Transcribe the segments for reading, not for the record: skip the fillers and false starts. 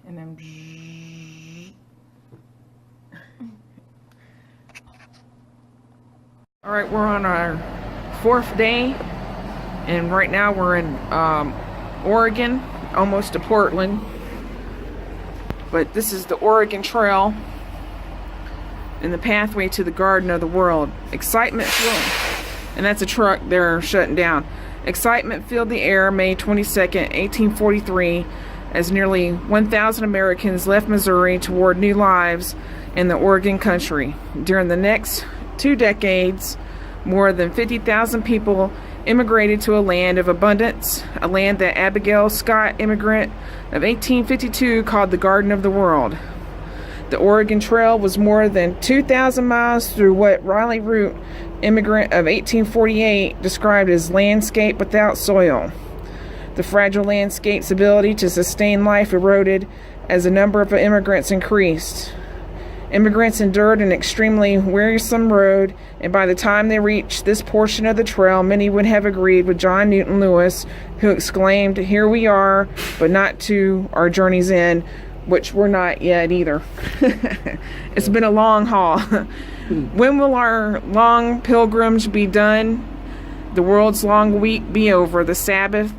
And then all right, we're on our 4th day, and right now we're in Oregon, almost to Portland. But this is the Oregon Trail and the pathway to the Garden of the World. Excitement filled, and that's a truck they're shutting down. Excitement filled the air May 22nd, 1843, as nearly 1,000 Americans left Missouri toward new lives in the Oregon country. During the next 2 decades, more than 50,000 people immigrated to a land of abundance, a land that Abigail Scott, immigrant of 1852, called the Garden of the World. The Oregon Trail was more than 2,000 miles through what Riley Root, immigrant of 1848, described as landscape without soil. The fragile landscape's ability to sustain life eroded as the number of immigrants increased. Immigrants endured an extremely wearisome road, and by the time they reached this portion of the trail, many would have agreed with John Newton Lewis, who exclaimed, "Here we are, but not to our journey's end," which we're not yet either. It's been a long haul. When will our long pilgrimage be done? The world's long week be over, the Sabbath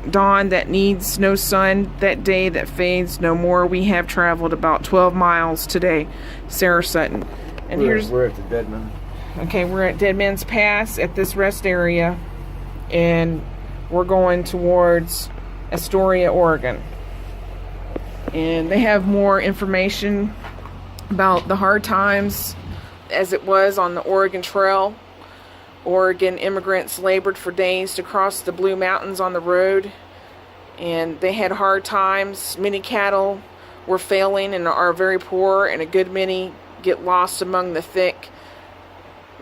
dawn that needs no sun, that day that fades no more. We have traveled about 12 miles today. Sarah Sutton. And we're at the Deadman. Okay, we're at Deadman's Pass at this rest area, and we're going towards Astoria, Oregon. And they have more information about the hard times as it was on the Oregon Trail. Oregon immigrants labored for days to cross the Blue Mountains on the road, and they had hard times. Many cattle were failing and are very poor, and a good many get lost among the thick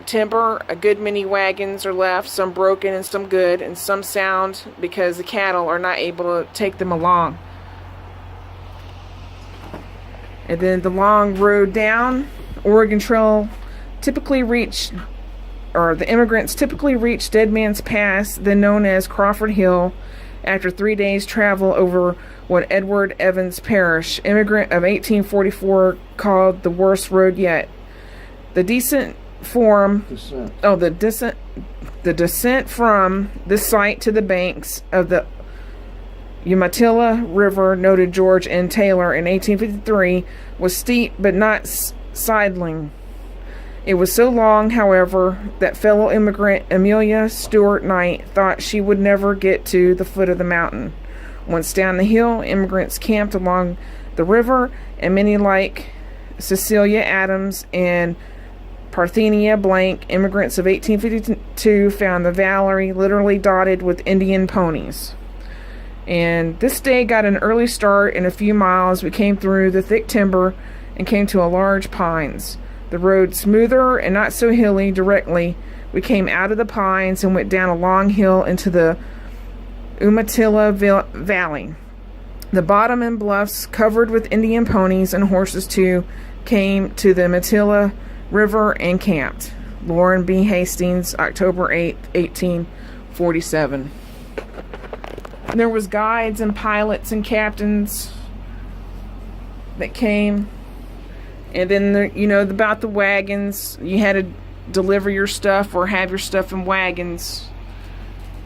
timber. A good many wagons are left, some broken and some good, and some sound because the cattle are not able to take them along. And then the long road down, Oregon Trail typically the immigrants typically reach Deadman's Pass, then known as Crawford Hill, after 3 days travel over what Edward Evans Parrish, immigrant of 1844, called the worst road yet. The descent from this site to the banks of the Umatilla River, noted George N. Taylor in 1853, was steep but not sidling. It was so long, however, that fellow immigrant Amelia Stewart Knight thought she would never get to the foot of the mountain. Once down the hill, immigrants camped along the river, and many like Cecilia Adams and Parthenia Blank, immigrants of 1852, found the valley literally dotted with Indian ponies. And this day got an early start. In a few miles, we came through the thick timber and came to a large pines. The road smoother and not so hilly directly. We came out of the pines and went down a long hill into the Umatilla Valley. The bottom and bluffs, covered with Indian ponies and horses too, came to the Umatilla River and camped. Lauren B. Hastings, October 8th, 1847. And there was guides and pilots and captains that came. And then, about the wagons, you had to deliver your stuff or have your stuff in wagons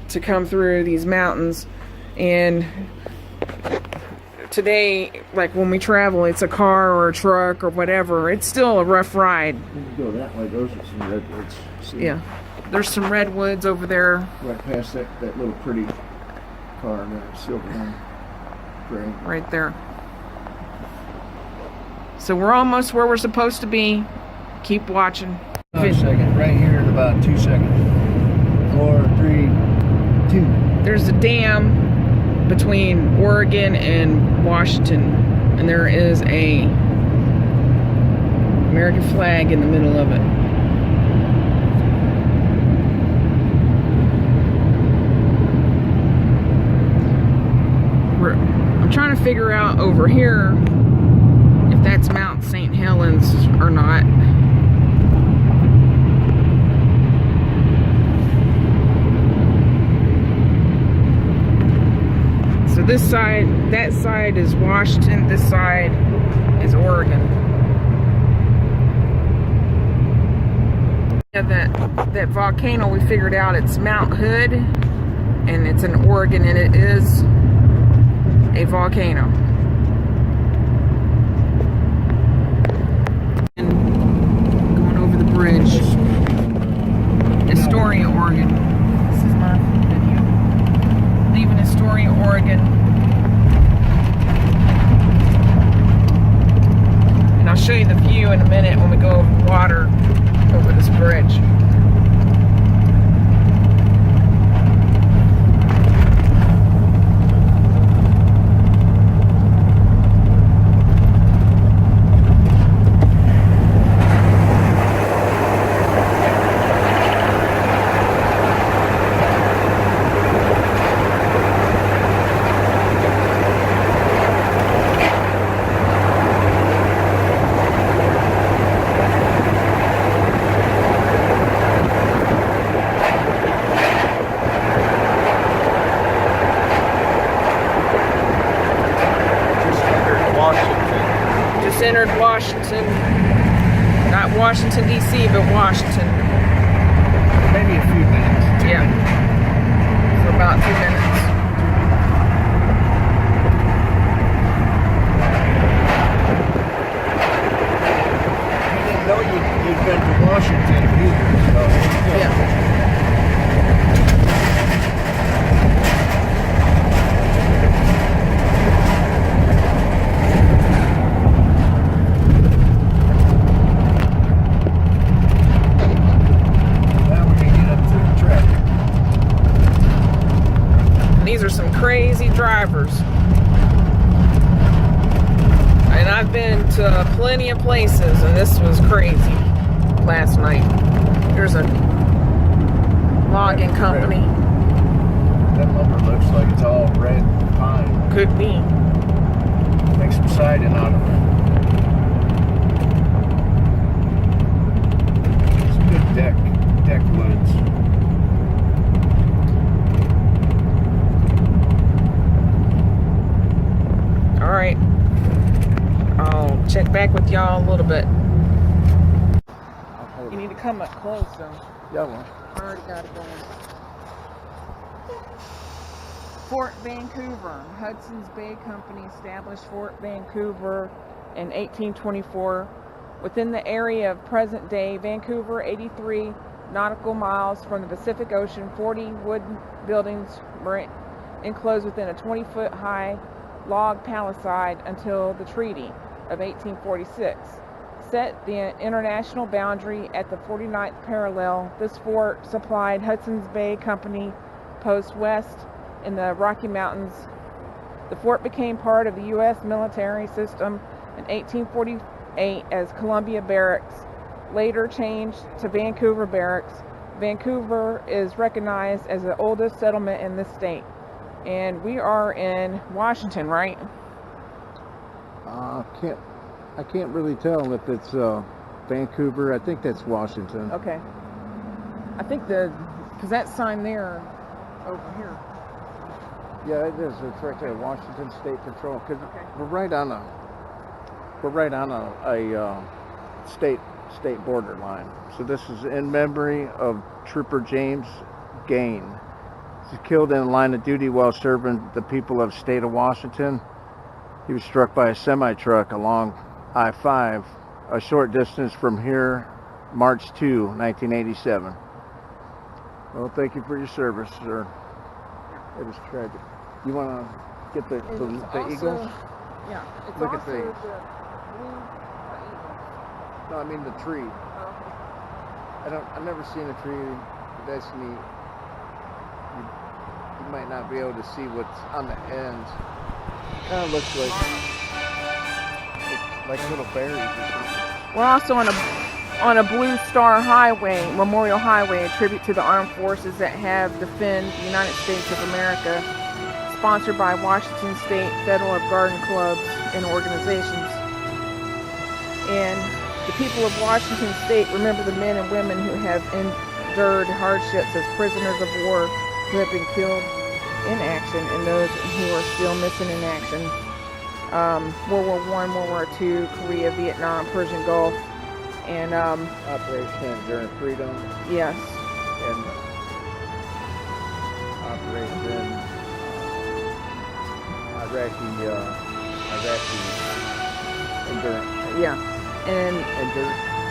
to come through these mountains. And today, like when we travel, it's a car or a truck or whatever. It's still a rough ride. You go that way, those are some redwoods. See? Yeah. There's some redwoods over there. Right past that little pretty car in there, silver one. Gray. Right there. So we're almost where we're supposed to be. Keep watching. 5 seconds. Right here in about 2 seconds. 4, 3, 2. There's a dam between Oregon and Washington, and there is a American flag in the middle of it. I'm trying to figure out over here if that's Mount St. Helens or not. So this side, that side is Washington, this side is Oregon. Yeah, that volcano, we figured out it's Mount Hood, and it's in Oregon, and it is a volcano. And going over the bridge, Astoria, Oregon. This is my video. Leaving Astoria, Oregon. And I'll show you the view in a minute when we go over water over this bridge. Entered Washington, not Washington D.C., but Washington. Maybe a few minutes. Yeah, for about 2 minutes. I didn't know you'd been to Washington either. So. Yeah. These are some crazy drivers. And I've been to plenty of places, and this was crazy last night. There's a logging company. That lumber looks like it's all red pine. Could be. Make some siding out of it. Some good deck woods. Alright, I'll check back with y'all a little bit. You need to come up close though. Yeah, well. I already got it going. Fort Vancouver. Hudson's Bay Company established Fort Vancouver in 1824 within the area of present-day Vancouver, 83 nautical miles from the Pacific Ocean. 40 wooden buildings were enclosed within a 20-foot high log palisade until the Treaty of 1846 set the international boundary at the 49th parallel. This fort supplied Hudson's Bay Company post west in the Rocky Mountains. The fort became part of the U.S. military system in 1848 as Columbia Barracks, later changed to Vancouver Barracks. Vancouver is recognized as the oldest settlement in this state. And we are in Washington, right? I can't really tell if it's Vancouver. I think that's Washington. Okay. I think because that sign there, over here. Yeah, it is. It's right there, Washington State Patrol. Cause Okay. we're right on a state border line. So this is in memory of Trooper James Gain. He was killed in the line of duty while serving the people of the state of Washington. He was struck by a semi-truck along I-5 a short distance from here, March 2, 1987. Well, thank you for your service, sir. It was tragic. You want to get the eagles? Yeah. It's Look at also these. the blue eagle. No, I mean the tree. Oh, I've never seen a tree. That's neat. You might not be able to see what's on the ends. Kind of looks like little berries or something. we're also on a Blue Star Highway, Memorial Highway, a tribute to the armed forces that have defended the United States of America, sponsored by Washington State Federal Garden Clubs and organizations. And the people of Washington State remember the men and women who have endured hardships as prisoners of war, who have been killed in action and those who are still missing in action. World War I, World War II, Korea, Vietnam, Persian Gulf, and Operation Enduring Freedom. yes, And Operation Iraqi Endurance. yeah, and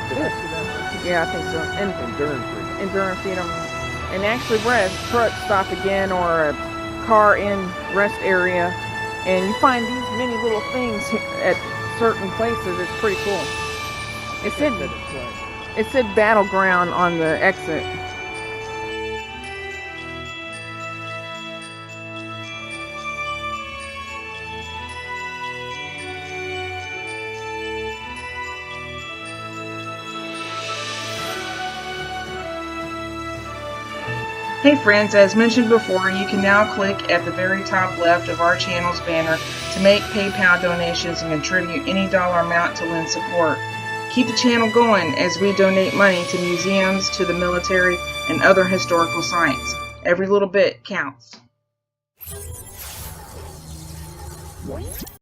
Did I see that? yeah, I think so. And Enduring Freedom. Enduring Freedom. And actually, we're at a truck stop again, or a car in rest area, and you find these many little things at certain places. It's pretty cool. It said battleground on the exit. Hey friends, as mentioned before, you can now click at the very top left of our channel's banner to make PayPal donations and contribute any dollar amount to lend support. Keep the channel going as we donate money to museums, to the military, and other historical sites. Every little bit counts.